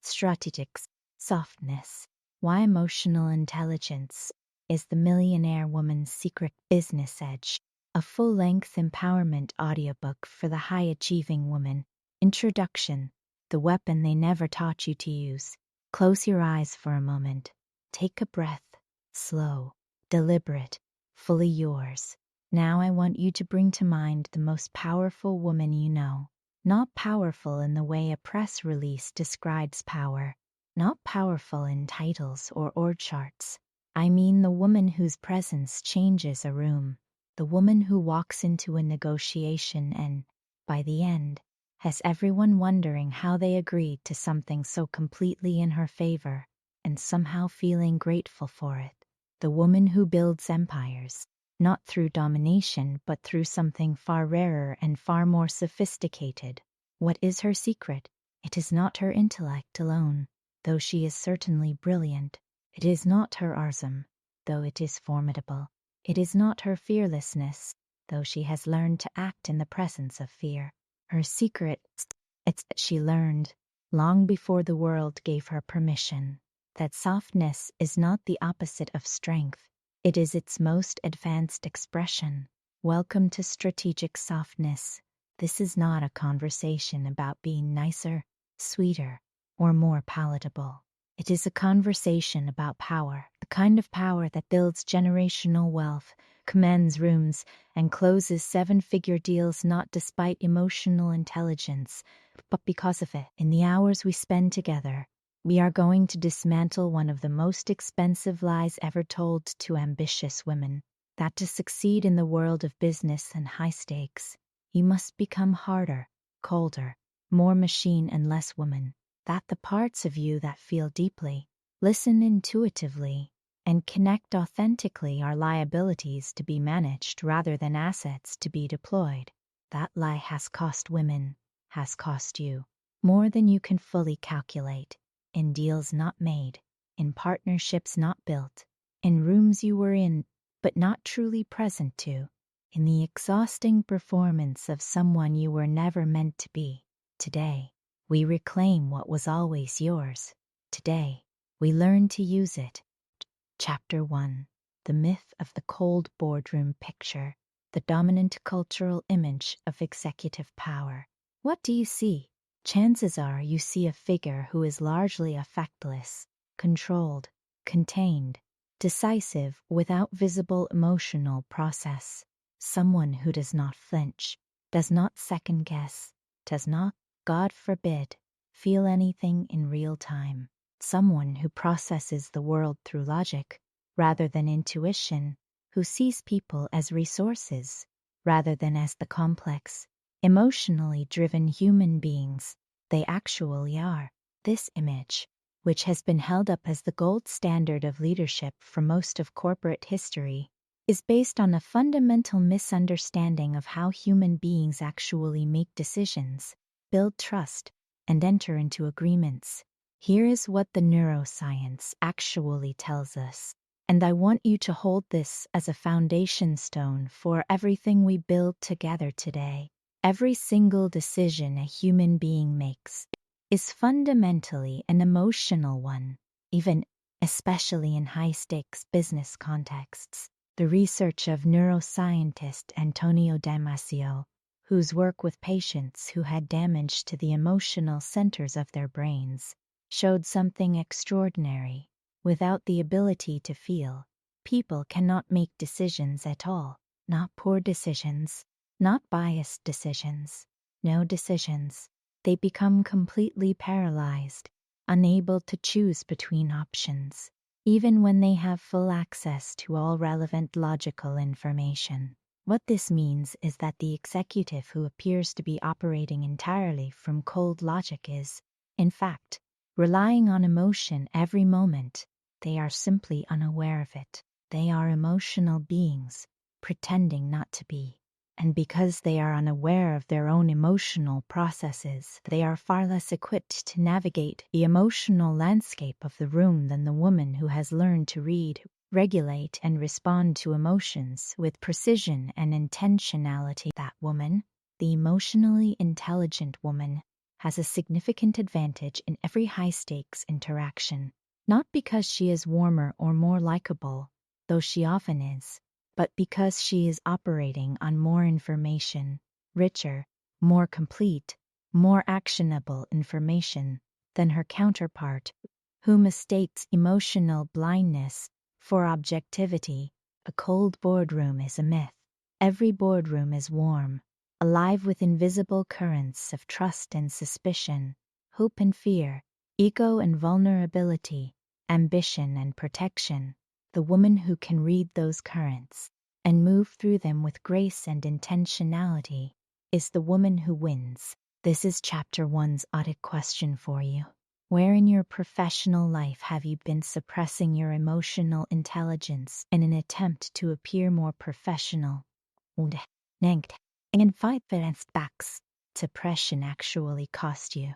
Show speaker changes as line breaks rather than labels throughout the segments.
Strategics, Softness, Why Emotional Intelligence is the Millionaire Woman's Secret Business Edge, a full-length empowerment audiobook for the high-achieving woman. Introduction, the weapon they never taught you to use. Close your eyes for a moment. Take a breath, slow, deliberate, fully yours. Now I want you to bring to mind the most powerful woman you know. Not powerful in the way a press release describes power. Not powerful in titles or org charts. I mean the woman whose presence changes a room. The woman who walks into a negotiation and, by the end, has everyone wondering how they agreed to something so completely in her favor and somehow feeling grateful for it. The woman who builds empires, not through domination but through something far rarer and far more sophisticated. What is her secret? It is not her intellect alone, though she is certainly brilliant. It is not her arsum, though it is formidable. It is not her fearlessness, though she has learned to act in the presence of fear. Her secret, it's that she learned, long before the world gave her permission, that softness is not the opposite of strength. It is its most advanced expression. Welcome to Strategic Softness. This is not a conversation about being nicer, sweeter, or more palatable. It is a conversation about power, the kind of power that builds generational wealth, commands rooms, and closes seven-figure deals not despite emotional intelligence, but because of it. In the hours we spend together, we are going to dismantle one of the most expensive lies ever told to ambitious women, that to succeed in the world of business and high stakes, you must become harder, colder, more machine and less woman. That the parts of you that feel deeply, listen intuitively, and connect authentically are liabilities to be managed rather than assets to be deployed. That lie has cost women, has cost you, more than you can fully calculate, in deals not made, in partnerships not built, in rooms you were in, but not truly present to, in the exhausting performance of someone you were never meant to be. Today, we reclaim what was always yours. Today, we learn to use it. Chapter 1. The Myth of the Cold Boardroom Picture, the dominant cultural image of executive power. What do you see? Chances are you see a figure who is largely affectless, controlled, contained, decisive without visible emotional process. Someone who does not flinch, does not second-guess, does not, God forbid, feel anything in real time. Someone who processes the world through logic rather than intuition, who sees people as resources rather than as the complex, emotionally driven human beings they actually are. This image, which has been held up as the gold standard of leadership for most of corporate history, is based on a fundamental misunderstanding of how human beings actually make decisions, build trust, and enter into agreements. Here is what the neuroscience actually tells us, and I want you to hold this as a foundation stone for everything we build together today. Every single decision a human being makes is fundamentally an emotional one, especially in high-stakes business contexts. The research of neuroscientist Antonio Damasio, whose work with patients who had damage to the emotional centers of their brains, showed something extraordinary. Without the ability to feel, people cannot make decisions at all. Not poor decisions, not biased decisions, no decisions. They become completely paralyzed, unable to choose between options, even when they have full access to all relevant logical information. What this means is that the executive who appears to be operating entirely from cold logic is, in fact, relying on emotion every moment. They are simply unaware of it. They are emotional beings, pretending not to be. And because they are unaware of their own emotional processes, they are far less equipped to navigate the emotional landscape of the room than the woman who has learned to read, regulate, and respond to emotions with precision and intentionality. That woman, the emotionally intelligent woman, has a significant advantage in every high-stakes interaction, not because she is warmer or more likable, though she often is, but because she is operating on more information, richer, more complete, more actionable information than her counterpart, who mistakes emotional blindness for objectivity. A cold boardroom is a myth. Every boardroom is warm, alive with invisible currents of trust and suspicion, hope and fear, ego and vulnerability, ambition and protection. The woman who can read those currents and move through them with grace and intentionality is the woman who wins. This is Chapter 1's audit question for you. Where in your professional life have you been suppressing your emotional intelligence in an attempt to appear more professional? And fight setbacks. Suppression actually cost you.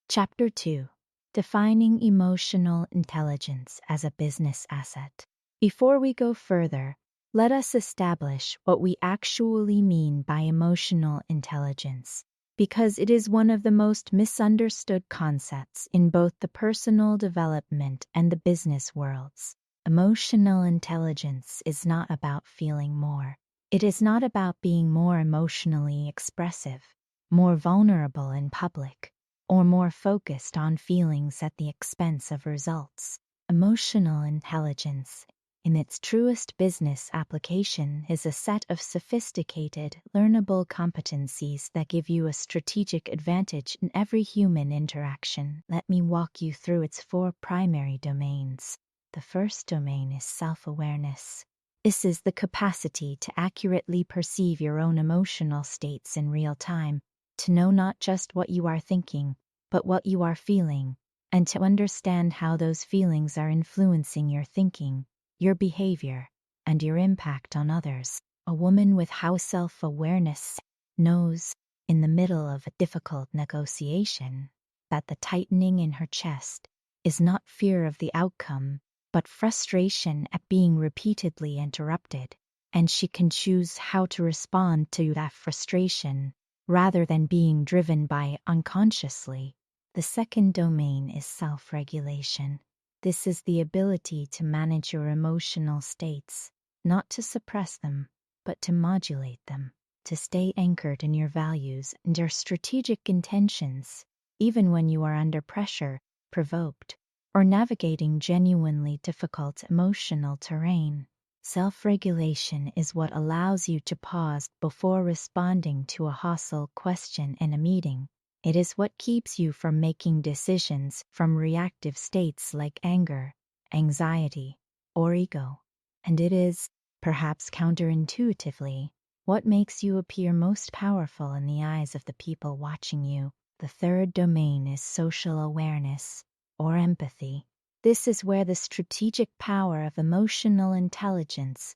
Chapter 2. Defining emotional intelligence as a business asset. Before we go further, let us establish what we actually mean by emotional intelligence, because it is one of the most misunderstood concepts in both the personal development and the business worlds. Emotional intelligence is not about feeling more. It is not about being more emotionally expressive, more vulnerable in public, or more focused on feelings at the expense of results. Emotional intelligence, in its truest business application, is a set of sophisticated, learnable competencies that give you a strategic advantage in every human interaction. Let me walk you through its 4 primary domains. The first domain is self-awareness. This is the capacity to accurately perceive your own emotional states in real time, to know not just what you are thinking, but what you are feeling, and to understand how those feelings are influencing your thinking, your behavior, and your impact on others. A woman with high self-awareness knows, in the middle of a difficult negotiation, that the tightening in her chest is not fear of the outcome, but frustration at being repeatedly interrupted, and she can choose how to respond to that frustration rather than being driven by it unconsciously. The second domain is self-regulation. This is the ability to manage your emotional states, not to suppress them, but to modulate them, to stay anchored in your values and your strategic intentions, even when you are under pressure, provoked, or navigating genuinely difficult emotional terrain. Self-regulation is what allows you to pause before responding to a hostile question in a meeting. It is what keeps you from making decisions from reactive states like anger, anxiety, or ego. And it is, perhaps counterintuitively, what makes you appear most powerful in the eyes of the people watching you. The third domain is social awareness, or empathy. This is where the strategic power of emotional intelligence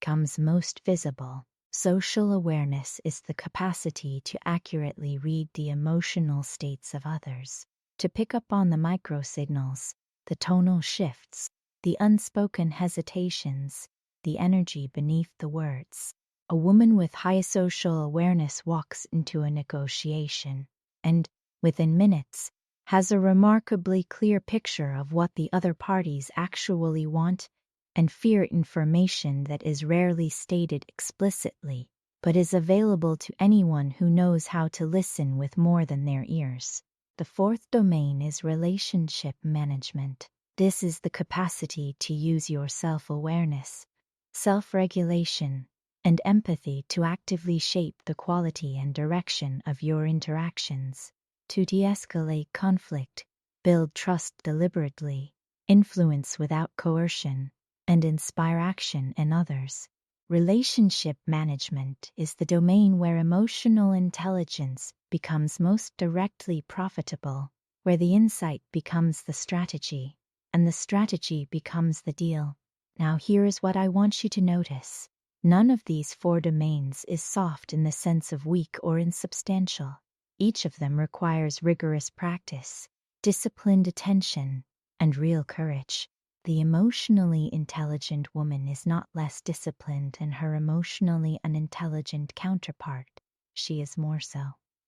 becomes most visible. Social awareness is the capacity to accurately read the emotional states of others, to pick up on the microsignals, the tonal shifts, the unspoken hesitations, the energy beneath the words. A woman with high social awareness walks into a negotiation and, within minutes, has a remarkably clear picture of what the other parties actually want and fear information that is rarely stated explicitly, but is available to anyone who knows how to listen with more than their ears. The fourth domain is relationship management. This is the capacity to use your self-awareness, self-regulation, and empathy to actively shape the quality and direction of your interactions, to de-escalate conflict, build trust deliberately, influence without coercion, and inspire action in others. Relationship management is the domain where emotional intelligence becomes most directly profitable, where the insight becomes the strategy, and the strategy becomes the deal. Now here is what I want you to notice. None of these 4 domains is soft in the sense of weak or insubstantial. Each of them requires rigorous practice, disciplined attention, and real courage. The emotionally intelligent woman is not less disciplined than her emotionally unintelligent counterpart. She is more so.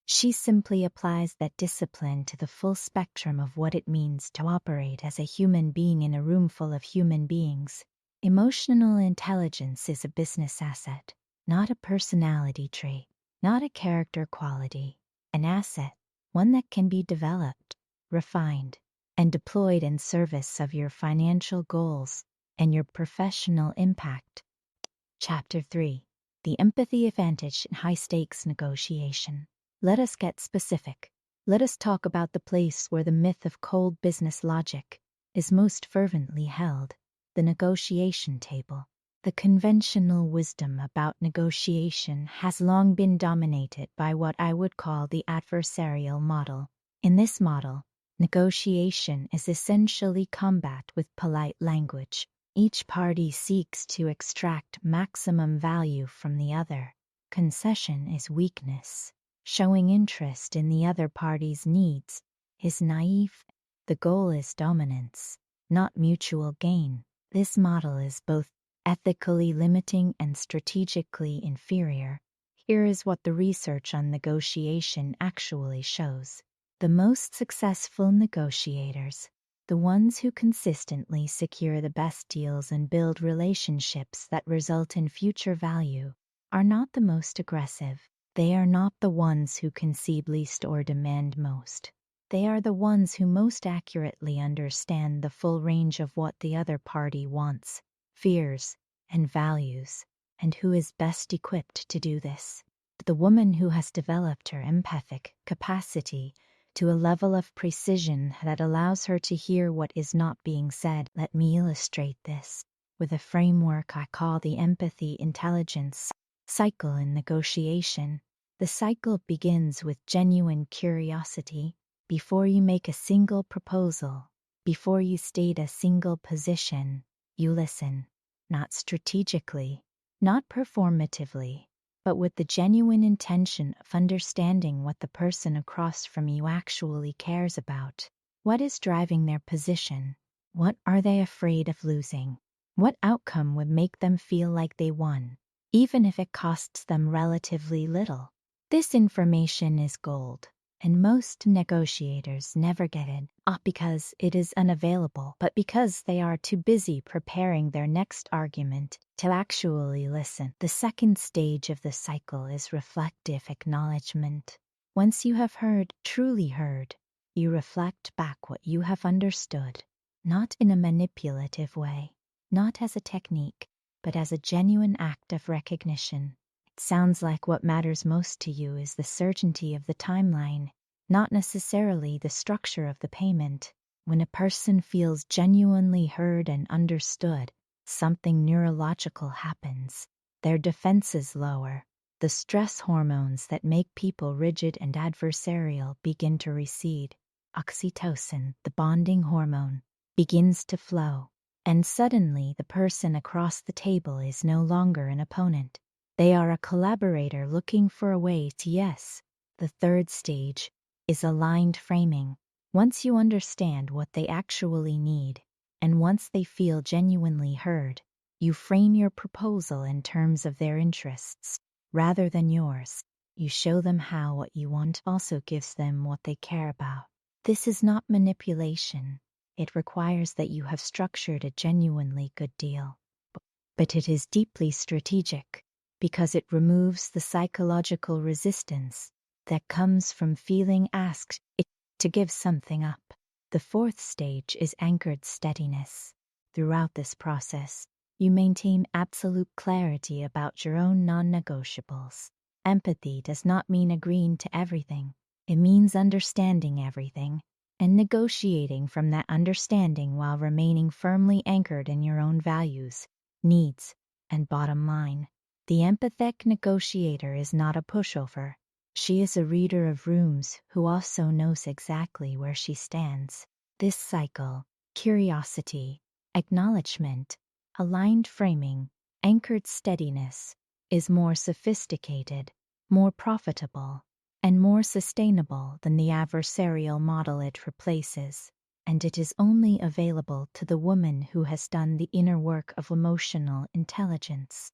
She simply applies that discipline to the full spectrum of what it means to operate as a human being in a room full of human beings. Emotional intelligence is a business asset, not a personality trait, not a character quality. An asset, one that can be developed, refined, and deployed in service of your financial goals and your professional impact. Chapter 3. The Empathy Advantage in High-Stakes Negotiation. Let us get specific. Let us talk about the place where the myth of cold business logic is most fervently held, the negotiation table. The conventional wisdom about negotiation has long been dominated by what I would call the adversarial model. In this model, negotiation is essentially combat with polite language. Each party seeks to extract maximum value from the other. Concession is weakness. Showing interest in the other party's needs is naive. The goal is dominance, not mutual gain. This model is both ethically limiting and strategically inferior. Here is what the research on negotiation actually shows. The most successful negotiators, the ones who consistently secure the best deals and build relationships that result in future value, are not the most aggressive. They are not the ones who concede least or demand most. They are the ones who most accurately understand the full range of what the other party wants, fears, and values, and who is best equipped to do this. The woman who has developed her empathic capacity to a level of precision that allows her to hear what is not being said. Let me illustrate this with a framework I call the empathy intelligence cycle in negotiation. The cycle begins with genuine curiosity. Before you make a single proposal, before you state a single position, you listen, not strategically, not performatively, but with the genuine intention of understanding what the person across from you actually cares about. What is driving their position? What are they afraid of losing? What outcome would make them feel like they won, even if it costs them relatively little? This information is gold, and most negotiators never get it, not because it is unavailable, but because they are too busy preparing their next argument to actually listen. The second stage of the cycle is reflective acknowledgement. Once you have heard, truly heard, you reflect back what you have understood, not in a manipulative way, not as a technique, but as a genuine act of recognition. It sounds like what matters most to you is the certainty of the timeline, not necessarily the structure of the payment. When a person feels genuinely heard and understood, something neurological happens. Their defenses lower. The stress hormones that make people rigid and adversarial begin to recede. Oxytocin, the bonding hormone, begins to flow. And suddenly the person across the table is no longer an opponent. They are a collaborator looking for a way to yes. The third stage is aligned framing. Once you understand what they actually need, and once they feel genuinely heard, you frame your proposal in terms of their interests, rather than yours. You show them how what you want also gives them what they care about. This is not manipulation. It requires that you have structured a genuinely good deal. But it is deeply strategic, because it removes the psychological resistance that comes from feeling asked to give something up. The fourth stage is anchored steadiness. Throughout this process, you maintain absolute clarity about your own non-negotiables. Empathy does not mean agreeing to everything. It means understanding everything and negotiating from that understanding while remaining firmly anchored in your own values, needs, and bottom line. The empathetic negotiator is not a pushover. She is a reader of rooms who also knows exactly where she stands. This cycle, curiosity, acknowledgement, aligned framing, anchored steadiness, is more sophisticated, more profitable, and more sustainable than the adversarial model it replaces, and it is only available to the woman who has done the inner work of emotional intelligence.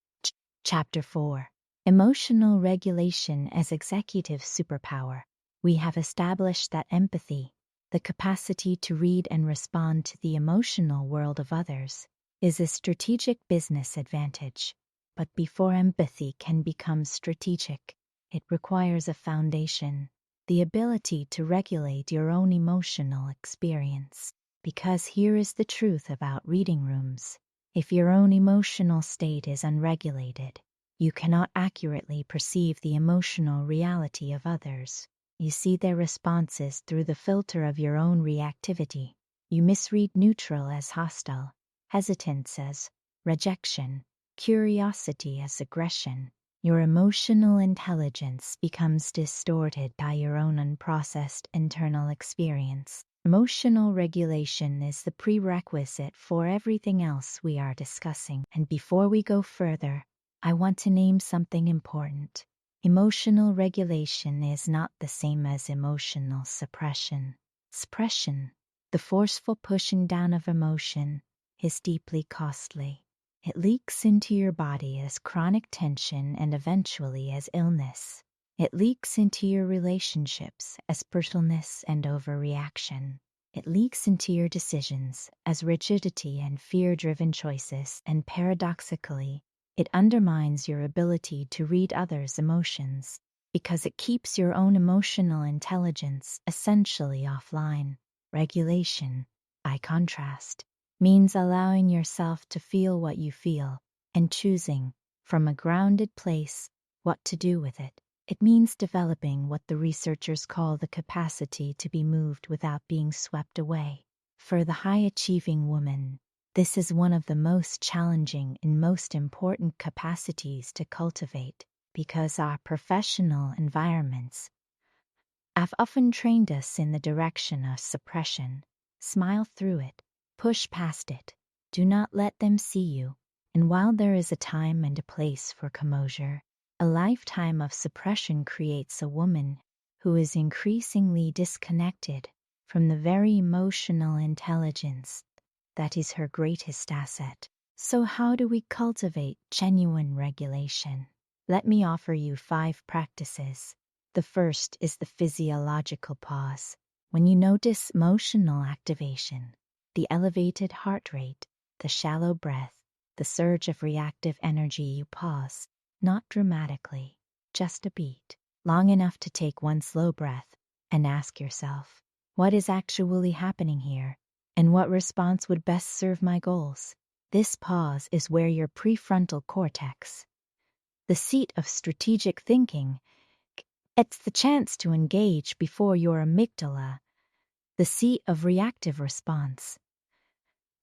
Chapter 4. Emotional regulation as executive superpower. We have established that empathy, the capacity to read and respond to the emotional world of others, is a strategic business advantage. But before empathy can become strategic, it requires a foundation, the ability to regulate your own emotional experience. Because here is the truth about reading rooms. If your own emotional state is unregulated, you cannot accurately perceive the emotional reality of others. You see their responses through the filter of your own reactivity. You misread neutral as hostile, hesitance as rejection, curiosity as aggression. Your emotional intelligence becomes distorted by your own unprocessed internal experience. Emotional regulation is the prerequisite for everything else we are discussing. And before we go further, I want to name something important. Emotional regulation is not the same as emotional suppression. Suppression, the forceful pushing down of emotion, is deeply costly. It leaks into your body as chronic tension and eventually as illness. It leaks into your relationships as brittleness and overreaction. It leaks into your decisions as rigidity and fear-driven choices, and paradoxically, it undermines your ability to read others' emotions because it keeps your own emotional intelligence essentially offline. Regulation, by contrast, means allowing yourself to feel what you feel and choosing, from a grounded place, what to do with it. It means developing what the researchers call the capacity to be moved without being swept away. For the high-achieving woman, this is one of the most challenging and most important capacities to cultivate because our professional environments have often trained us in the direction of suppression. Smile through it, push past it, do not let them see you. And while there is a time and a place for composure, a lifetime of suppression creates a woman who is increasingly disconnected from the very emotional intelligence that is her greatest asset. So how do we cultivate genuine regulation? Let me offer you 5 practices. The first is the physiological pause. When you notice emotional activation, the elevated heart rate, the shallow breath, the surge of reactive energy, you pause, not dramatically, just a beat, long enough to take one slow breath and ask yourself, what is actually happening here, and what response would best serve my goals? This pause is where your prefrontal cortex, the seat of strategic thinking, gets the chance to engage before your amygdala, the seat of reactive response,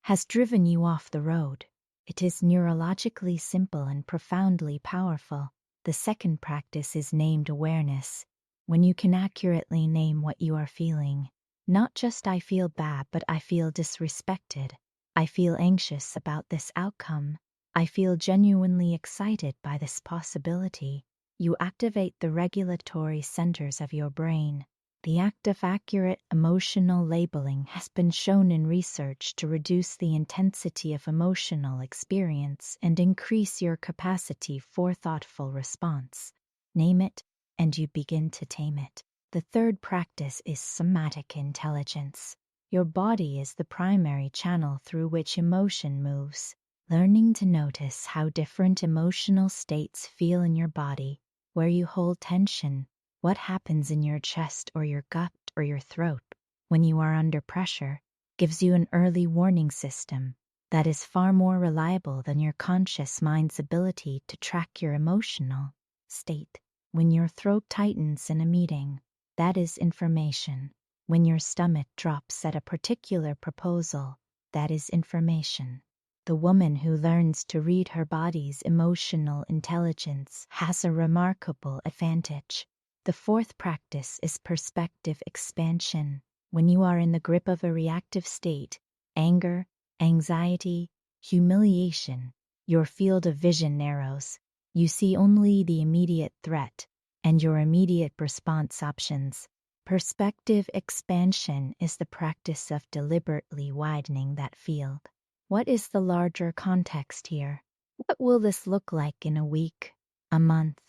has driven you off the road. It is neurologically simple and profoundly powerful. The second practice is named awareness. When you can accurately name what you are feeling, not just I feel bad, but I feel disrespected. I feel anxious about this outcome. I feel genuinely excited by this possibility. You activate the regulatory centers of your brain. The act of accurate emotional labeling has been shown in research to reduce the intensity of emotional experience and increase your capacity for thoughtful response. Name it, and you begin to tame it. The third practice is somatic intelligence. Your body is the primary channel through which emotion moves. Learning to notice how different emotional states feel in your body, where you hold tension, what happens in your chest or your gut or your throat when you are under pressure, gives you an early warning system that is far more reliable than your conscious mind's ability to track your emotional state. When your throat tightens in a meeting, that is information. When your stomach drops at a particular proposal, that is information. The woman who learns to read her body's emotional intelligence has a remarkable advantage. The fourth practice is perspective expansion. When you are in the grip of a reactive state, anger, anxiety, humiliation, your field of vision narrows. You see only the immediate threat and your immediate response options. Perspective expansion is the practice of deliberately widening that field. What is the larger context here? What will this look like in a week, a month,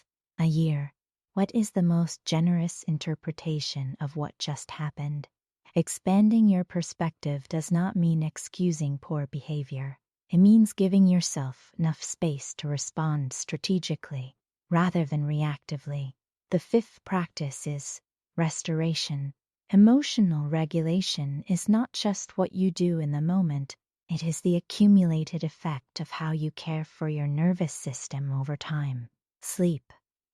A year. What is the most generous interpretation of what just happened? Expanding your perspective does not mean excusing poor behavior. It means giving yourself enough space to respond strategically rather than reactively. The fifth practice is restoration. Emotional regulation is not just what you do in the moment, it is the accumulated effect of how you care for your nervous system over time. Sleep,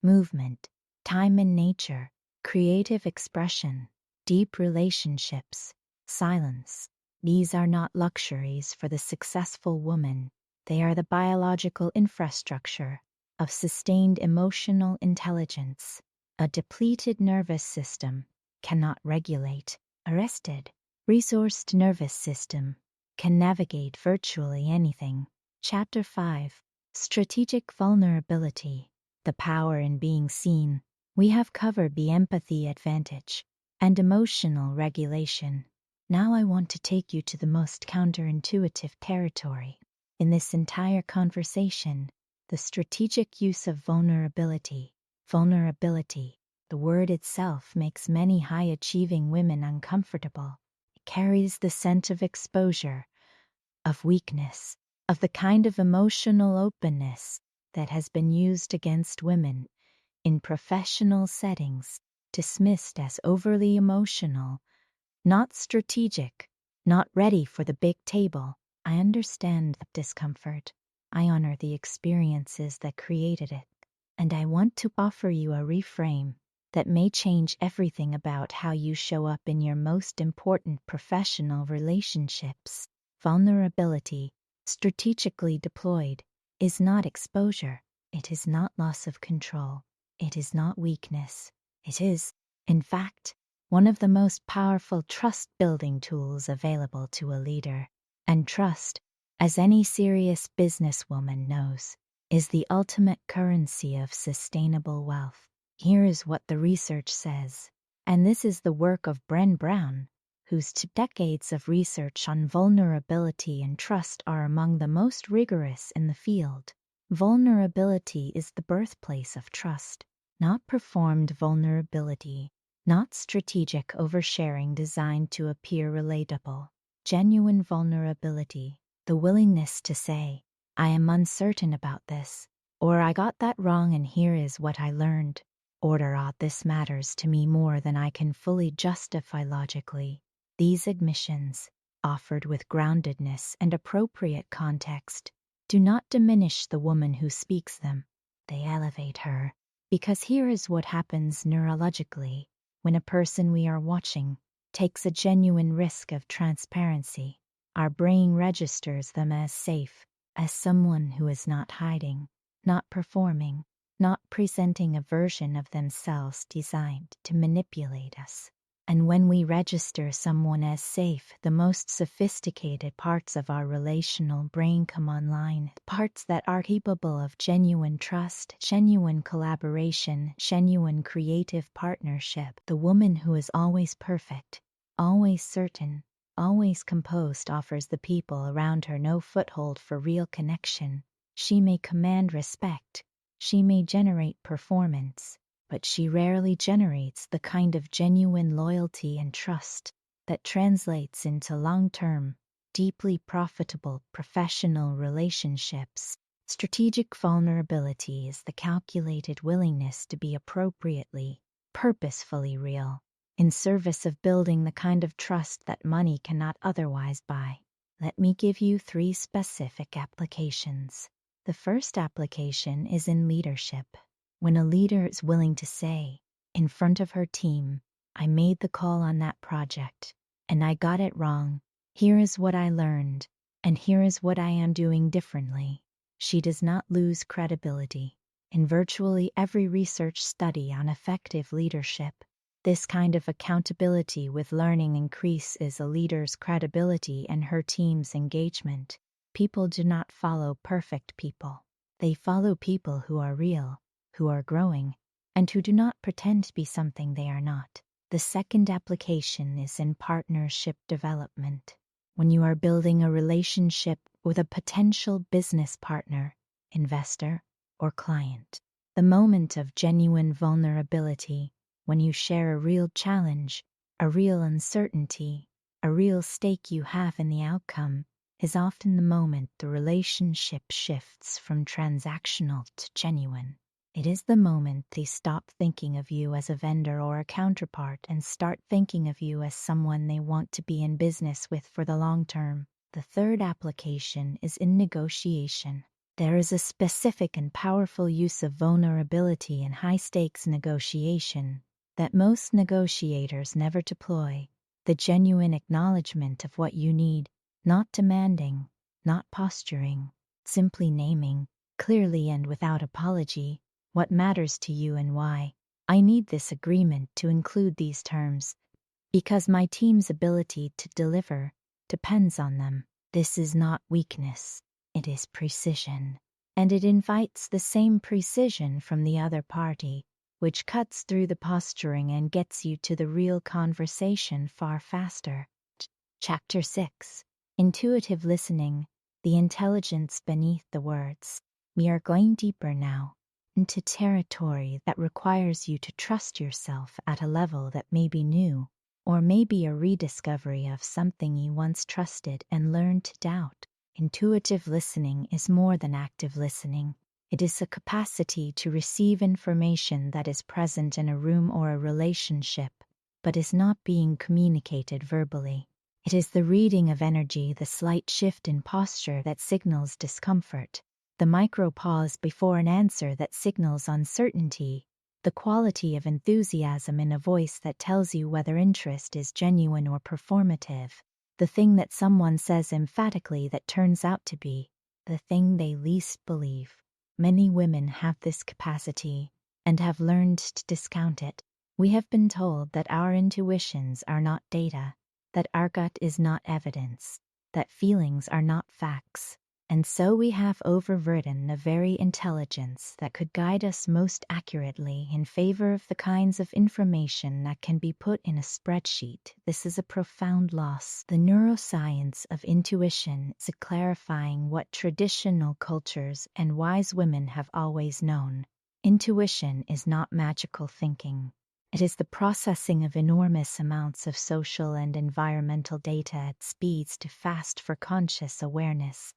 movement, time in nature, creative expression, deep relationships, silence. These are not luxuries for the successful woman. They are the biological infrastructure of sustained emotional intelligence. A depleted nervous system cannot regulate. A rested, resourced nervous system can navigate virtually anything. Chapter 5. Strategic vulnerability. The power in being seen. We have covered the empathy advantage and emotional regulation. Now I want to take you to the most counterintuitive territory. In this entire conversation, the strategic use of vulnerability. Vulnerability, the word itself makes many high-achieving women uncomfortable. It carries the scent of exposure, of weakness, of the kind of emotional openness that has been used against women in professional settings, dismissed as overly emotional, not strategic, not ready for the big table. I understand the discomfort. I honor the experiences that created it. And I want to offer you a reframe that may change everything about how you show up in your most important professional relationships. Vulnerability, strategically deployed, is not exposure. It is not loss of control. It is not weakness. It is, in fact, one of the most powerful trust-building tools available to a leader. And trust, as any serious businesswoman knows, is the ultimate currency of sustainable wealth. Here is what the research says, and this is the work of Bren Brown, whose 2 decades of research on vulnerability and trust are among the most rigorous in the field. Vulnerability is the birthplace of trust, not performed vulnerability, not strategic oversharing designed to appear relatable. Genuine vulnerability, the willingness to say, I am uncertain about this, or I got that wrong and here is what I learned, or this matters to me more than I can fully justify logically. These admissions, offered with groundedness and appropriate context, do not diminish the woman who speaks them. They elevate her, because here is what happens neurologically when a person we are watching takes a genuine risk of transparency. Our brain registers them as safe, as someone who is not hiding, not performing, not presenting a version of themselves designed to manipulate us. And when we register someone as safe, the most sophisticated parts of our relational brain come online, parts that are capable of genuine trust, genuine collaboration, genuine creative partnership. The woman who is always perfect, always certain, always composed offers the people around her no foothold for real connection. She may command respect, she may generate performance, but she rarely generates the kind of genuine loyalty and trust that translates into long-term, deeply profitable professional relationships. Strategic vulnerability is the calculated willingness to be appropriately, purposefully real, in service of building the kind of trust that money cannot otherwise buy. Let me give you 3 specific applications. The first application is in leadership. When a leader is willing to say, in front of her team, I made the call on that project, and I got it wrong. Here is what I learned, and here is what I am doing differently. She does not lose credibility. In virtually every research study on effective leadership, this kind of accountability with learning increases a leader's credibility and her team's engagement. People do not follow perfect people. They follow people who are real, who are growing, and who do not pretend to be something they are not. The second application is in partnership development. When you are building a relationship with a potential business partner, investor, or client, the moment of genuine vulnerability, when you share a real challenge, a real uncertainty, a real stake you have in the outcome, is often the moment the relationship shifts from transactional to genuine. It is the moment they stop thinking of you as a vendor or a counterpart and start thinking of you as someone they want to be in business with for the long term. The third application is in negotiation. There is a specific and powerful use of vulnerability in high-stakes negotiation that most negotiators never deploy: the genuine acknowledgement of what you need, not demanding, not posturing, simply naming, clearly and without apology, what matters to you and why. I need this agreement to include these terms because my team's ability to deliver depends on them. This is not weakness, it is precision. And it invites the same precision from the other party, which cuts through the posturing and gets you to the real conversation far faster. Chapter 6. Intuitive Listening, the Intelligence Beneath the Words. We are going deeper now, into territory that requires you to trust yourself at a level that may be new, or maybe a rediscovery of something you once trusted and learned to doubt. Intuitive listening is more than active listening. It is a capacity to receive information that is present in a room or a relationship, but is not being communicated verbally. It is the reading of energy, the slight shift in posture that signals discomfort, the micro pause before an answer that signals uncertainty, the quality of enthusiasm in a voice that tells you whether interest is genuine or performative, the thing that someone says emphatically that turns out to be the thing they least believe. Many women have this capacity and have learned to discount it. We have been told that our intuitions are not data, that our gut is not evidence, that feelings are not facts. And so we have overridden the very intelligence that could guide us most accurately in favor of the kinds of information that can be put in a spreadsheet. This is a profound loss. The neuroscience of intuition is clarifying what traditional cultures and wise women have always known. Intuition is not magical thinking. It is the processing of enormous amounts of social and environmental data at speeds too fast for conscious awareness,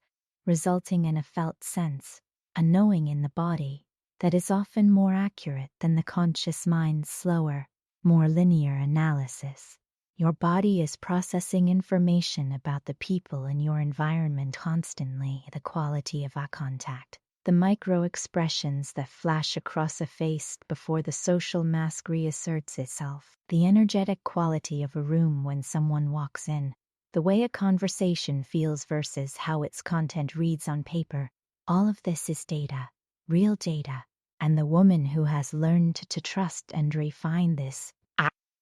resulting in a felt sense, a knowing in the body, that is often more accurate than the conscious mind's slower, more linear analysis. Your body is processing information about the people in your environment constantly: the quality of eye contact, the micro-expressions that flash across a face before the social mask reasserts itself, the energetic quality of a room when someone walks in, the way a conversation feels versus how its content reads on paper. All of this is data, real data, and the woman who has learned to trust and refine this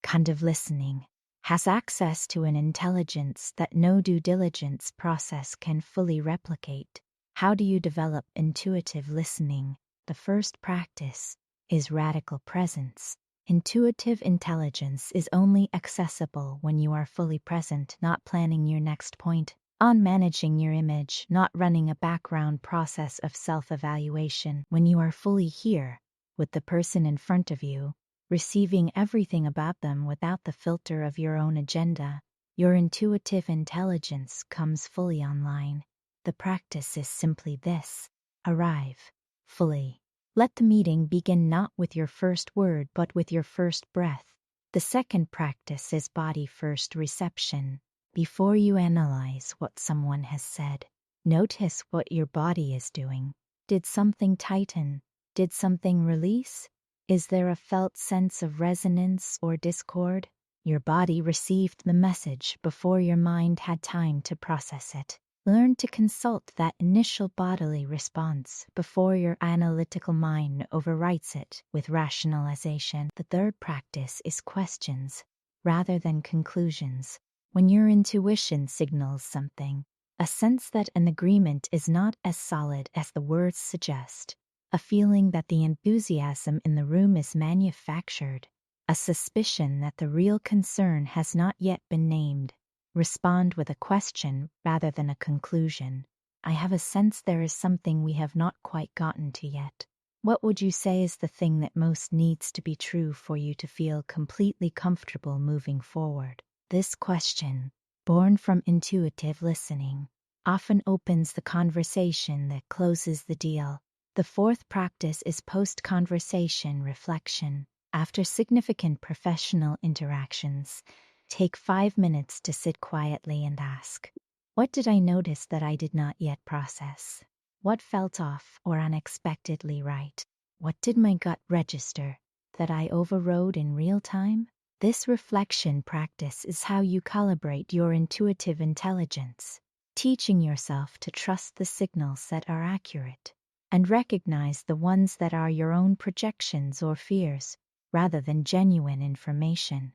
kind of listening has access to an intelligence that no due diligence process can fully replicate. How do you develop intuitive listening? The first practice is radical presence. Intuitive intelligence is only accessible when you are fully present, not planning your next point, on managing your image, not running a background process of self-evaluation. When you are fully here, with the person in front of you, receiving everything about them without the filter of your own agenda, your intuitive intelligence comes fully online. The practice is simply this: arrive fully. Let the meeting begin not with your first word but with your first breath. The second practice is body-first reception. Before you analyze what someone has said, notice what your body is doing. Did something tighten? Did something release? Is there a felt sense of resonance or discord? Your body received the message before your mind had time to process it. Learn to consult that initial bodily response before your analytical mind overwrites it with rationalization. The third practice is questions rather than conclusions. When your intuition signals something, a sense that an agreement is not as solid as the words suggest, a feeling that the enthusiasm in the room is manufactured, a suspicion that the real concern has not yet been named, respond with a question rather than a conclusion. I have a sense there is something we have not quite gotten to yet. What would you say is the thing that most needs to be true for you to feel completely comfortable moving forward? This question, born from intuitive listening, often opens the conversation that closes the deal. The fourth practice is post-conversation reflection. After significant professional interactions, take 5 minutes to sit quietly and ask, what did I notice that I did not yet process? What felt off or unexpectedly right? What did my gut register that I overrode in real time? This reflection practice is how you calibrate your intuitive intelligence, teaching yourself to trust the signals that are accurate and recognize the ones that are your own projections or fears rather than genuine information.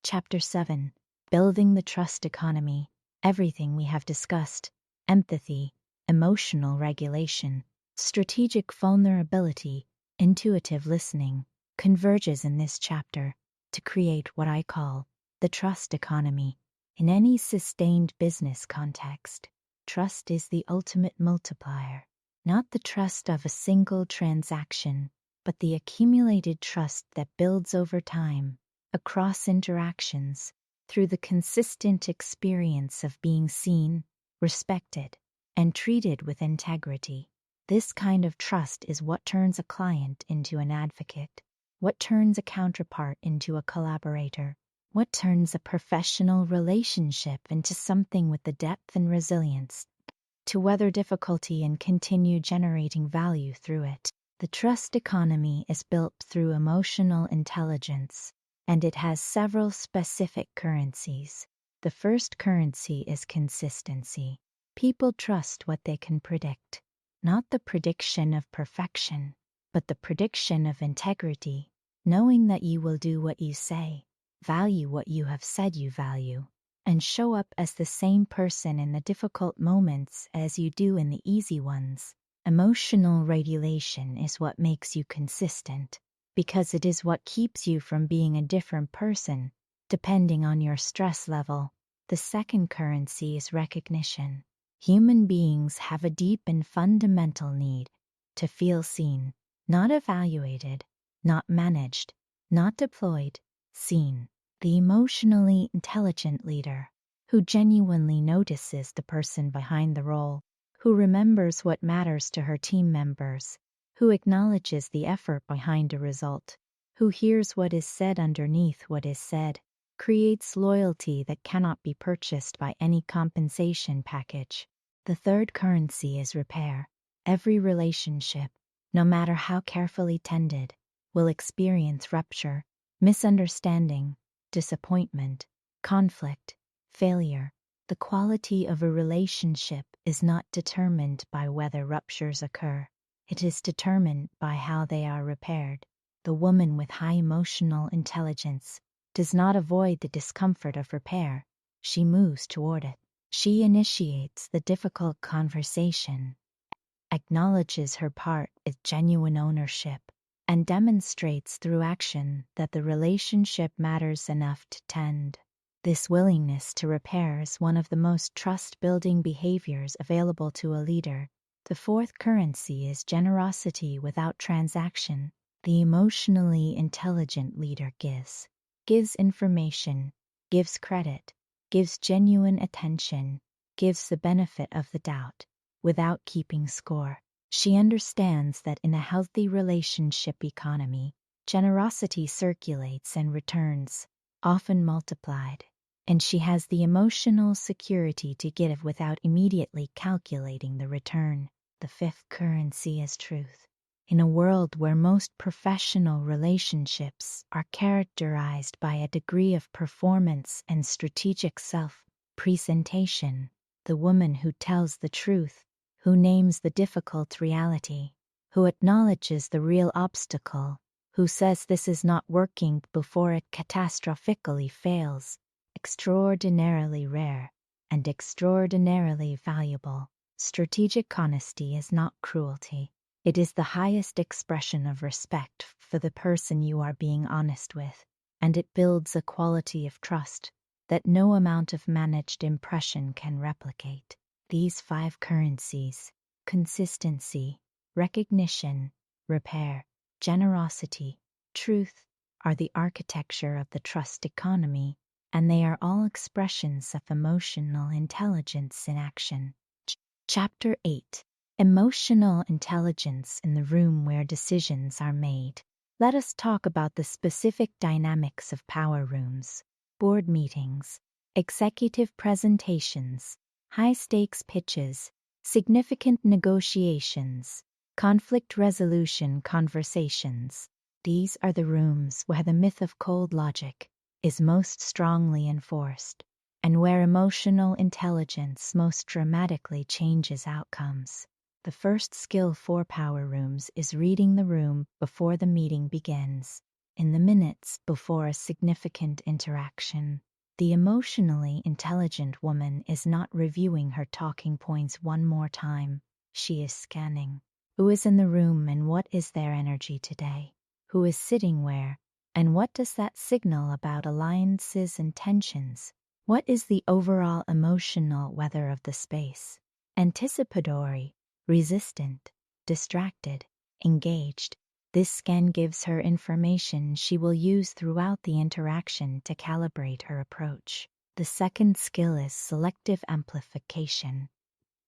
Chapter 7. Building the Trust Economy. Everything we have discussed, empathy, emotional regulation, strategic vulnerability, intuitive listening, converges in this chapter to create what I call the trust economy. In any sustained business context, trust is the ultimate multiplier, not the trust of a single transaction, but the accumulated trust that builds over time, across interactions, through the consistent experience of being seen, respected, and treated with integrity. This kind of trust is what turns a client into an advocate, what turns a counterpart into a collaborator, what turns a professional relationship into something with the depth and resilience to weather difficulty and continue generating value through it. The trust economy is built through emotional intelligence, and it has several specific currencies. The first currency is consistency. People trust what they can predict, not the prediction of perfection, but the prediction of integrity, knowing that you will do what you say, value what you have said you value, and show up as the same person in the difficult moments as you do in the easy ones. Emotional regulation is what makes you consistent, because it is what keeps you from being a different person, depending on your stress level. The second currency is recognition. Human beings have a deep and fundamental need to feel seen, not evaluated, not managed, not deployed, seen. The emotionally intelligent leader, who genuinely notices the person behind the role, who remembers what matters to her team members, who acknowledges the effort behind a result, who hears what is said underneath what is said, creates loyalty that cannot be purchased by any compensation package. The third currency is repair. Every relationship, no matter how carefully tended, will experience rupture, misunderstanding, disappointment, conflict, failure. The quality of a relationship is not determined by whether ruptures occur. It is determined by how they are repaired. The woman with high emotional intelligence does not avoid the discomfort of repair. She moves toward it. She initiates the difficult conversation, acknowledges her part with genuine ownership, and demonstrates through action that the relationship matters enough to tend. This willingness to repair is one of the most trust-building behaviors available to a leader. The fourth currency is generosity without transaction. The emotionally intelligent leader gives information, gives credit, gives genuine attention, gives the benefit of the doubt, without keeping score. She understands that in a healthy relationship economy, generosity circulates and returns, often multiplied, and she has the emotional security to give without immediately calculating the return. The fifth currency is truth. In a world where most professional relationships are characterized by a degree of performance and strategic self-presentation, the woman who tells the truth, who names the difficult reality, who acknowledges the real obstacle, who says this is not working before it catastrophically fails, extraordinarily rare and extraordinarily valuable. Strategic honesty is not cruelty. It is the highest expression of respect for the person you are being honest with, and it builds a quality of trust that no amount of managed impression can replicate. These five currencies, consistency, recognition, repair, generosity, truth are the architecture of the trust economy, and they are all expressions of emotional intelligence in action. Chapter 8: Emotional Intelligence in the Room Where Decisions Are Made. Let us talk about the specific dynamics of power rooms, board meetings, executive presentations, high-stakes pitches, significant negotiations, conflict resolution conversations. These are the rooms where the myth of cold logic is most strongly enforced, and where emotional intelligence most dramatically changes outcomes. The first skill for power rooms is reading the room before the meeting begins, in the minutes before a significant interaction. The emotionally intelligent woman is not reviewing her talking points one more time. She is scanning. Who is in the room and what is their energy today? Who is sitting where? And what does that signal about alliances and tensions? What is the overall emotional weather of the space? Anticipatory, resistant, distracted, engaged. This scan gives her information she will use throughout the interaction to calibrate her approach. The second skill is selective amplification.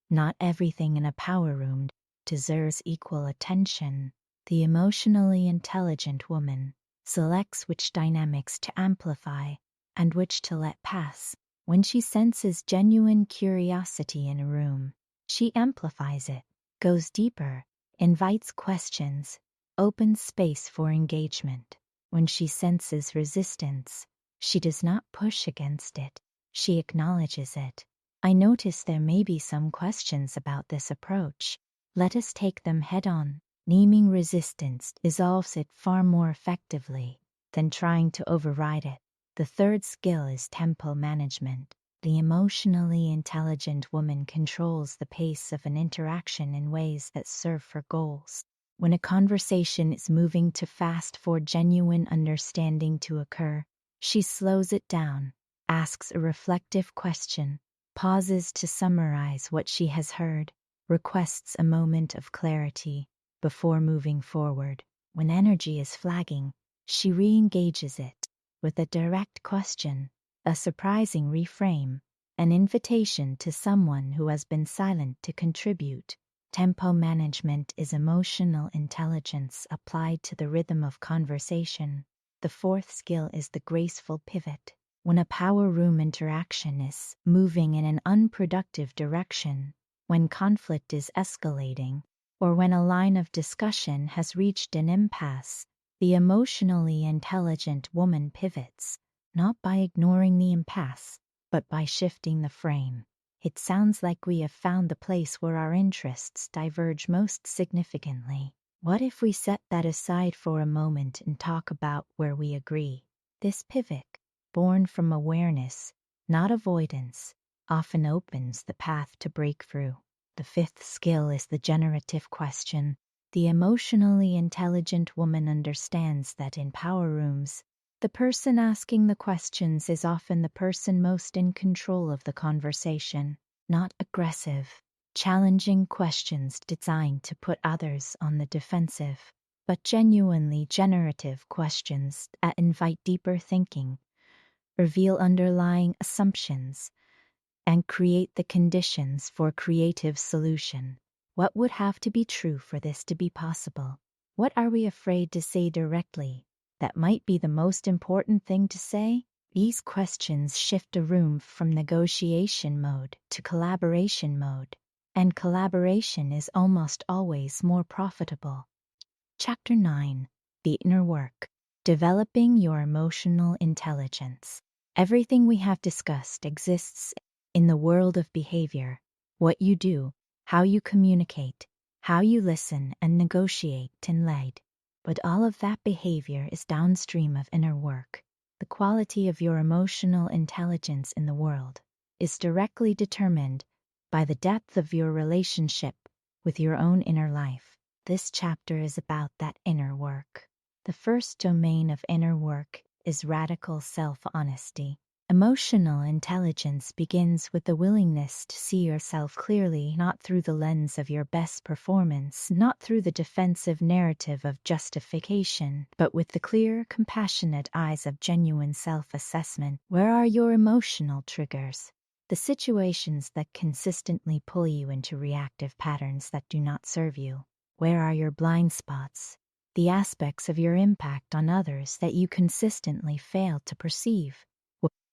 Not everything in a power room deserves equal attention. The emotionally intelligent woman selects which dynamics to amplify and which to let pass. When she senses genuine curiosity in a room, she amplifies it, goes deeper, invites questions, opens space for engagement. When she senses resistance, she does not push against it, she acknowledges it. I notice there may be some questions about this approach. Let us take them head on. Naming resistance dissolves it far more effectively than trying to override it. The third skill is tempo management. The emotionally intelligent woman controls the pace of an interaction in ways that serve her goals. When a conversation is moving too fast for genuine understanding to occur, she slows it down, asks a reflective question, pauses to summarize what she has heard, requests a moment of clarity before moving forward. When energy is flagging, she re-engages it with a direct question, a surprising reframe, an invitation to someone who has been silent to contribute. Tempo management is emotional intelligence applied to the rhythm of conversation. The fourth skill is the graceful pivot. When a power room interaction is moving in an unproductive direction, when conflict is escalating, or when a line of discussion has reached an impasse, the emotionally intelligent woman pivots, not by ignoring the impasse, but by shifting the frame. It sounds like we have found the place where our interests diverge most significantly. What if we set that aside for a moment and talk about where we agree? This pivot, born from awareness, not avoidance, often opens the path to breakthrough. The fifth skill is the generative question. The emotionally intelligent woman understands that in power rooms, the person asking the questions is often the person most in control of the conversation. Not aggressive, challenging questions designed to put others on the defensive, but genuinely generative questions that invite deeper thinking, reveal underlying assumptions, and create the conditions for creative solution. What would have to be true for this to be possible? What are we afraid to say directly that might be the most important thing to say? These questions shift a room from negotiation mode to collaboration mode, and collaboration is almost always more profitable. Chapter 9: The Inner Work. Developing your emotional intelligence. Everything we have discussed exists in the world of behavior. What you do, how you communicate, how you listen and negotiate and lead. But all of that behavior is downstream of inner work. The quality of your emotional intelligence in the world is directly determined by the depth of your relationship with your own inner life. This chapter is about that inner work. The first domain of inner work is radical self-honesty. Emotional intelligence begins with the willingness to see yourself clearly, not through the lens of your best performance, not through the defensive narrative of justification, but with the clear, compassionate eyes of genuine self-assessment. Where are your emotional triggers? The situations that consistently pull you into reactive patterns that do not serve you. Where are your blind spots? The aspects of your impact on others that you consistently fail to perceive.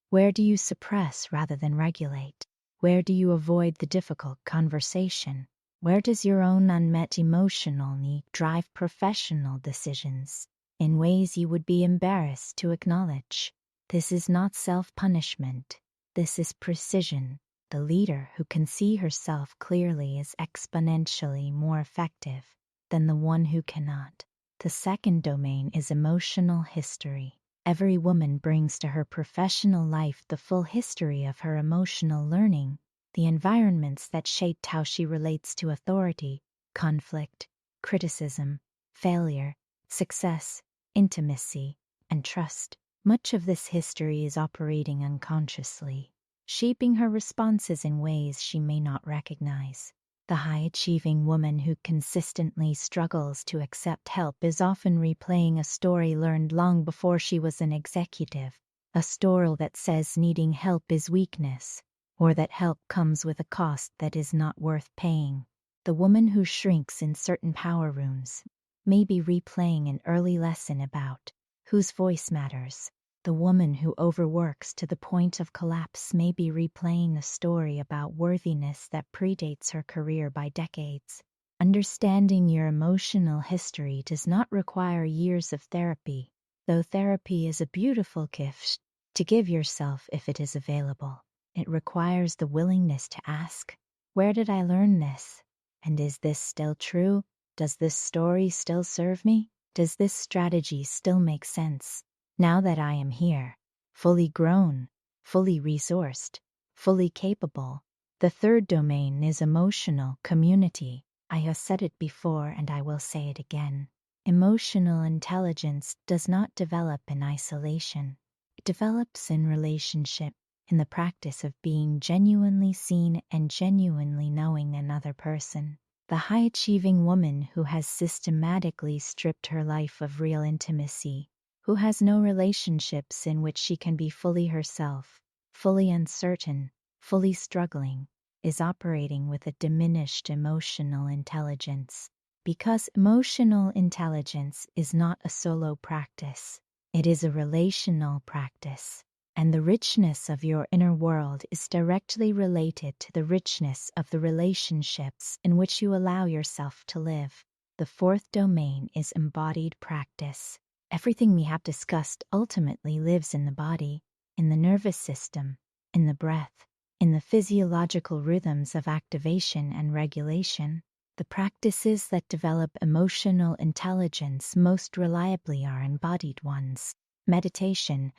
Where do you suppress rather than regulate? Where do you avoid the difficult conversation? Where does your own unmet emotional need drive professional decisions in ways you would be embarrassed to acknowledge? This is not self-punishment. This is precision. The leader who can see herself clearly is exponentially more effective than the one who cannot. The second domain is emotional history. Every woman brings to her professional life the full history of her emotional learning, the environments that shaped how she relates to authority, conflict, criticism, failure, success, intimacy, and trust. Much of this history is operating unconsciously, shaping her responses in ways she may not recognize. The high-achieving woman who consistently struggles to accept help is often replaying a story learned long before she was an executive, a story that says needing help is weakness, or that help comes with a cost that is not worth paying. The woman who shrinks in certain power rooms may be replaying an early lesson about whose voice matters. The woman who overworks to the point of collapse may be replaying a story about worthiness that predates her career by decades. Understanding your emotional history does not require years of therapy, though therapy is a beautiful gift to give yourself if it is available. It requires the willingness to ask, where did I learn this? And is this still true? Does this story still serve me? Does this strategy still make sense? Now that I am here, fully grown, fully resourced, fully capable. The third domain is emotional community. I have said it before and I will say it again. Emotional intelligence does not develop in isolation. It develops in relationship, in the practice of being genuinely seen and genuinely knowing another person. The high-achieving woman who has systematically stripped her life of real intimacy, who has no relationships in which she can be fully herself, fully uncertain, fully struggling, is operating with a diminished emotional intelligence. Because emotional intelligence is not a solo practice, it is a relational practice, and the richness of your inner world is directly related to the richness of the relationships in which you allow yourself to live. The fourth domain is embodied practice. Everything we have discussed ultimately lives in the body, in the nervous system, in the breath, in the physiological rhythms of activation and regulation. The practices that develop emotional intelligence most reliably are embodied ones. Meditation,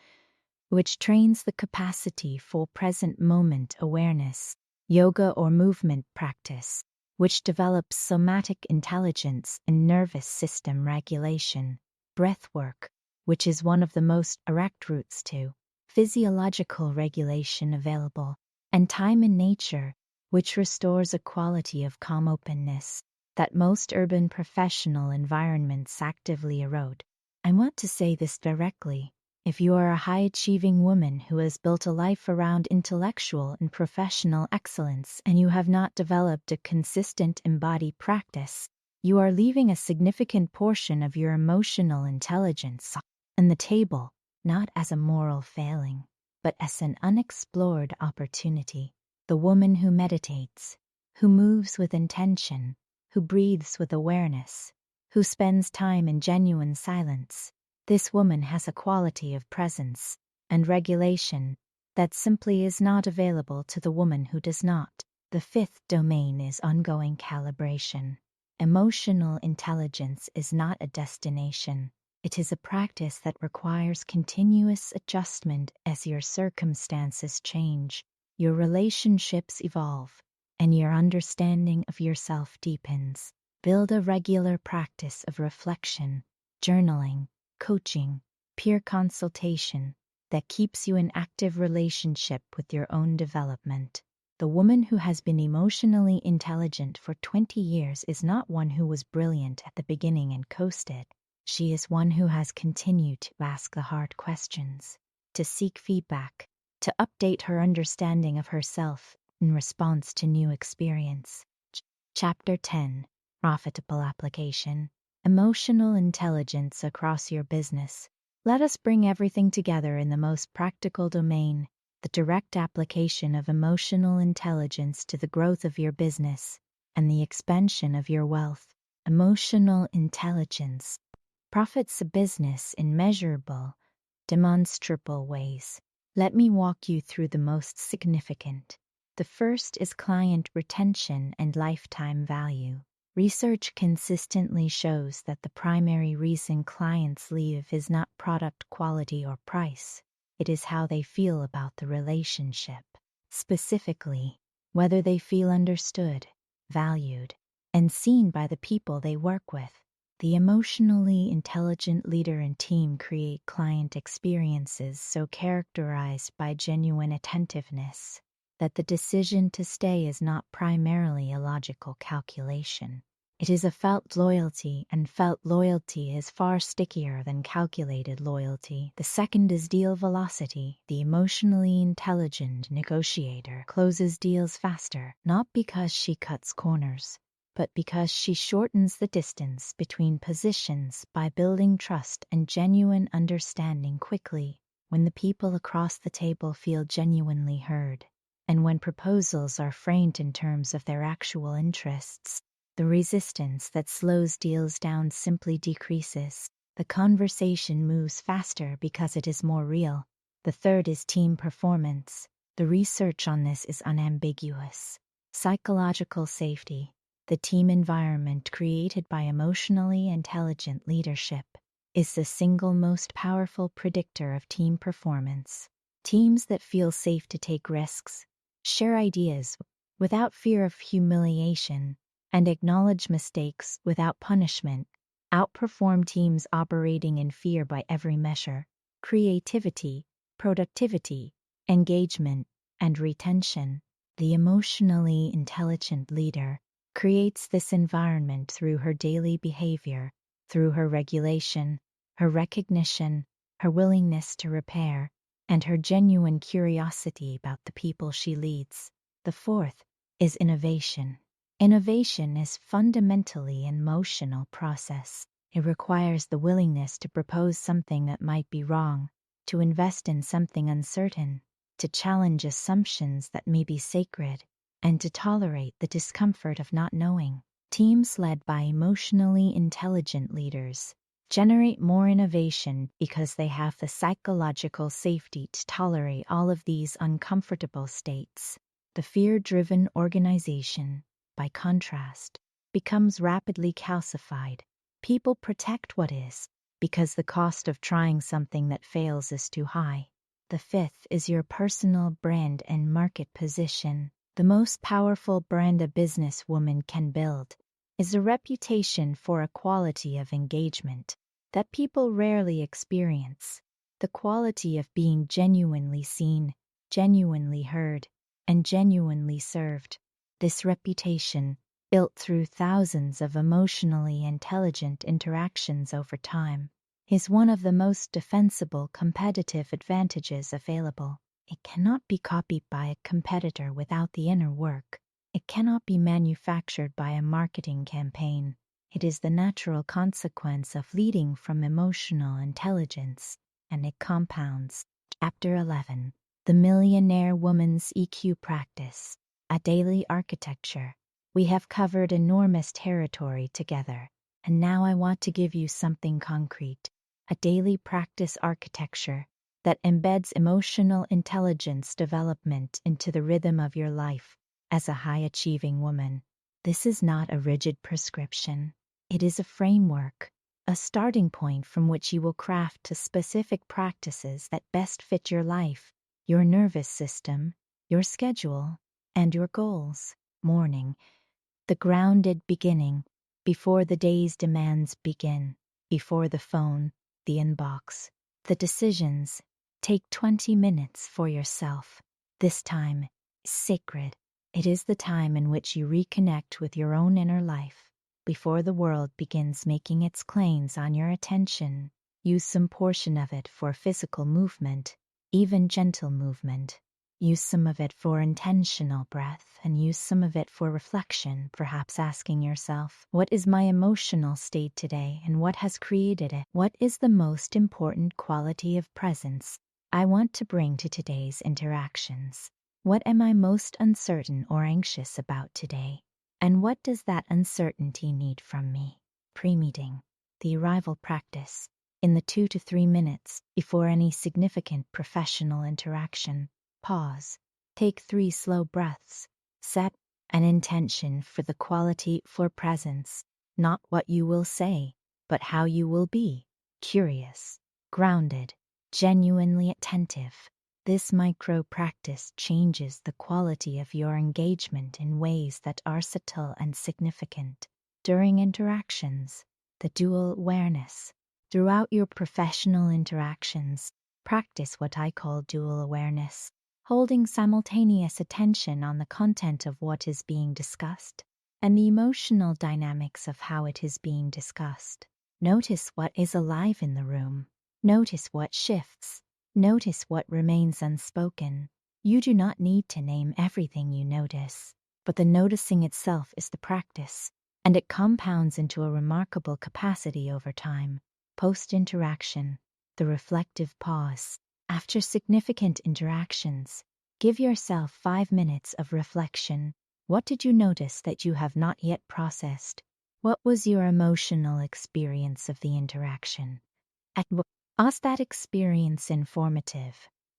which trains the capacity for present moment awareness. Yoga or movement practice, which develops somatic intelligence and nervous system regulation. Breath work, which is one of the most direct routes to physiological regulation available, and time in nature, which restores a quality of calm openness that most urban professional environments actively erode. I want to say this directly. If you are a high-achieving woman who has built a life around intellectual and professional excellence and you have not developed a consistent embodied practice, you are leaving a significant portion of your emotional intelligence on the table, not as a moral failing, but as an unexplored opportunity. The woman who meditates, who moves with intention, who breathes with awareness, who spends time in genuine silence, this woman has a quality of presence and regulation that simply is not available to the woman who does not. The fifth domain is ongoing calibration. Emotional intelligence is not a destination. It is a practice that requires continuous adjustment as your circumstances change, your relationships evolve, and your understanding of yourself deepens. Build a regular practice of reflection, journaling, coaching, peer consultation. that keeps you in active relationship with your own development. The woman who has been emotionally intelligent for 20 years is not one who was brilliant at the beginning and coasted. She is one who has continued to ask the hard questions, to seek feedback, to update her understanding of herself in response to new experience. Chapter 10: Profitable Application. Emotional intelligence across your business. Let us bring everything together in the most practical domain, the direct application of emotional intelligence to the growth of your business and the expansion of your wealth. Emotional intelligence profits a business in measurable, demonstrable ways. Let me walk you through the most significant. The first is client retention and lifetime value. Research consistently shows that the primary reason clients leave is not product quality or price. It is how they feel about the relationship. Specifically, whether they feel understood, valued, and seen by the people they work with. The emotionally intelligent leader and team create client experiences so characterized by genuine attentiveness that the decision to stay is not primarily a logical calculation. It is a felt loyalty, and felt loyalty is far stickier than calculated loyalty. The second is deal velocity. The emotionally intelligent negotiator closes deals faster, not because she cuts corners, but because she shortens the distance between positions by building trust and genuine understanding quickly. When the people across the table feel genuinely heard, and when proposals are framed in terms of their actual interests, the resistance that slows deals down simply decreases. The conversation moves faster because it is more real. The third is team performance. The research on this is unambiguous. Psychological safety, the team environment created by emotionally intelligent leadership, is the single most powerful predictor of team performance. Teams that feel safe to take risks, share ideas without fear of humiliation, and acknowledge mistakes without punishment outperform teams operating in fear by every measure. Creativity, productivity, engagement, and retention. The emotionally intelligent leader creates this environment through her daily behavior, through her regulation, her recognition, her willingness to repair, and her genuine curiosity about the people she leads. The fourth is innovation. Innovation is fundamentally an emotional process. It requires the willingness to propose something that might be wrong, to invest in something uncertain, to challenge assumptions that may be sacred, and to tolerate the discomfort of not knowing. Teams led by emotionally intelligent leaders generate more innovation because they have the psychological safety to tolerate all of these uncomfortable states. The fear-driven organization, by contrast, becomes rapidly calcified. People protect what is, because the cost of trying something that fails is too high. The fifth is your personal brand and market position. The most powerful brand a businesswoman can build is a reputation for a quality of engagement that people rarely experience. The quality of being genuinely seen, genuinely heard, and genuinely served. This reputation, built through thousands of emotionally intelligent interactions over time, is one of the most defensible competitive advantages available. It cannot be copied by a competitor without the inner work. It cannot be manufactured by a marketing campaign. It is the natural consequence of leading from emotional intelligence, and it compounds. Chapter 11: The Millionaire Woman's EQ Practice. A daily architecture. We have covered enormous territory together, and now I want to give you something concrete. A daily practice architecture that embeds emotional intelligence development into the rhythm of your life as a high-achieving woman. This is not a rigid prescription. It is a framework, a starting point from which you will craft to specific practices that best fit your life, your nervous system, your schedule, and your goals. Morning. The grounded beginning, before the day's demands begin, before the phone, the inbox, the decisions, Take 20 minutes for yourself. This time is sacred. It is the time in which you reconnect with your own inner life before the world begins making its claims on your attention. Use some portion of it for physical movement, even gentle movement. Use some of it for intentional breath, and use some of it for reflection, perhaps asking yourself, what is my emotional state today and what has created it? What is the most important quality of presence I want to bring to today's interactions? What am I most uncertain or anxious about today? And what does that uncertainty need from me? Pre-meeting, the arrival practice. In the 2 to 3 minutes before any significant professional interaction, pause. Take 3 slow breaths. Set an intention for the quality for presence, not what you will say, but how you will be. Curious, grounded, genuinely attentive. This micro practice changes the quality of your engagement in ways that are subtle and significant. During interactions, the dual awareness. Throughout your professional interactions, practice what I call dual awareness, holding simultaneous attention on the content of what is being discussed and the emotional dynamics of how it is being discussed. Notice what is alive in the room. Notice what shifts. Notice what remains unspoken. You do not need to name everything you notice, but the noticing itself is the practice, and it compounds into a remarkable capacity over time. Post-interaction, the reflective pause. After significant interactions, give yourself 5 minutes of reflection. What did you notice that you have not yet processed? What was your emotional experience of the interaction? Was that experience informative?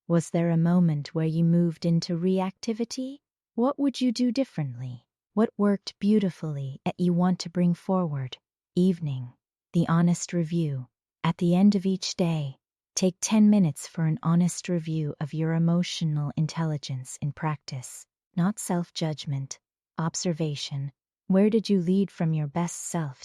Was there a moment where you moved into reactivity? What would you do differently? What worked beautifully that you want to bring forward? Evening, the honest review. At the end of each day, take 10 minutes for an honest review of your emotional intelligence in practice, not self-judgment, observation. Where did you lead from your best self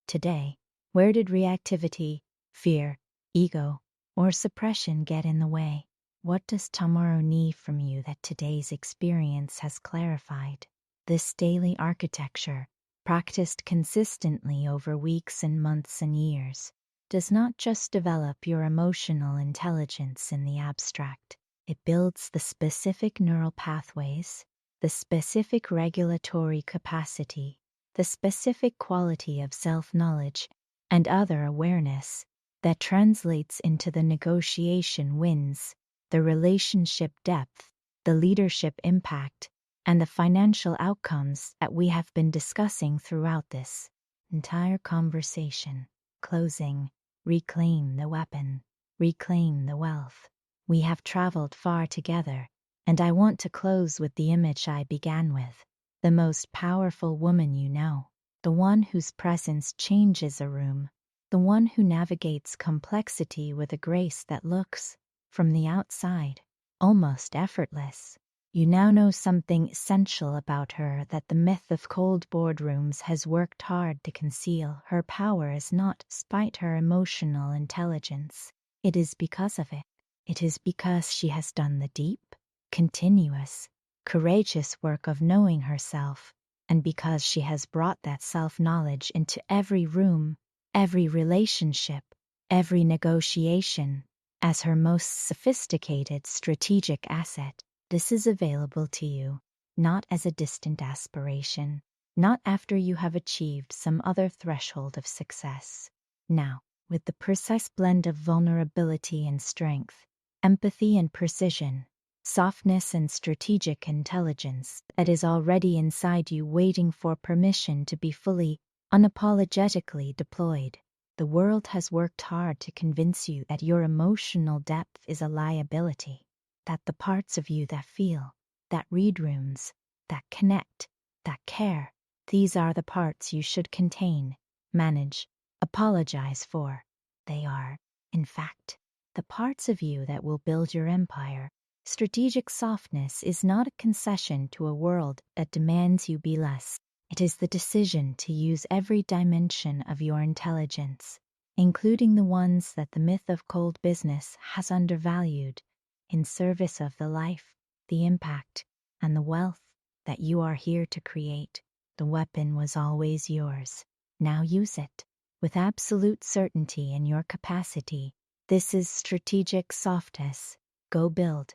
today? Where did reactivity, fear, ego, or suppression get in the way? What does tomorrow need from you that today's experience has clarified? This daily architecture, practiced consistently over weeks and months and years, does not just develop your emotional intelligence in the abstract. It builds the specific neural pathways, the specific regulatory capacity, the specific quality of self-knowledge and other awareness that translates into the negotiation wins, the relationship depth, the leadership impact, and the financial outcomes that we have been discussing throughout this entire conversation. Closing, reclaim the weapon, reclaim the wealth. We have traveled far together, and I want to close with the image I began with. The most powerful woman you know, the one whose presence changes a room, the one who navigates complexity with a grace that looks, from the outside, almost effortless. You now know something essential about her that the myth of cold boardrooms has worked hard to conceal. Her power is not despite her emotional intelligence. It is because of it. It is because she has done the deep, continuous, courageous work of knowing herself, and because she has brought that self-knowledge into every room, every relationship, every negotiation, as her most sophisticated strategic asset. This is available to you, not as a distant aspiration, not after you have achieved some other threshold of success. Now, with the precise blend of vulnerability and strength, empathy and precision, softness and strategic intelligence that is already inside you waiting for permission to be fully, unapologetically deployed. The world has worked hard to convince you that your emotional depth is a liability, that the parts of you that feel, that read rooms, that connect, that care, these are the parts you should contain, manage, apologize for. They are, in fact, the parts of you that will build your empire. Strategic softness is not a concession to a world that demands you be less. It is the decision to use every dimension of your intelligence, including the ones that the myth of cold business has undervalued, in service of the life, the impact, and the wealth that you are here to create. The weapon was always yours. Now use it with absolute certainty in your capacity. This is strategic softness. Go build.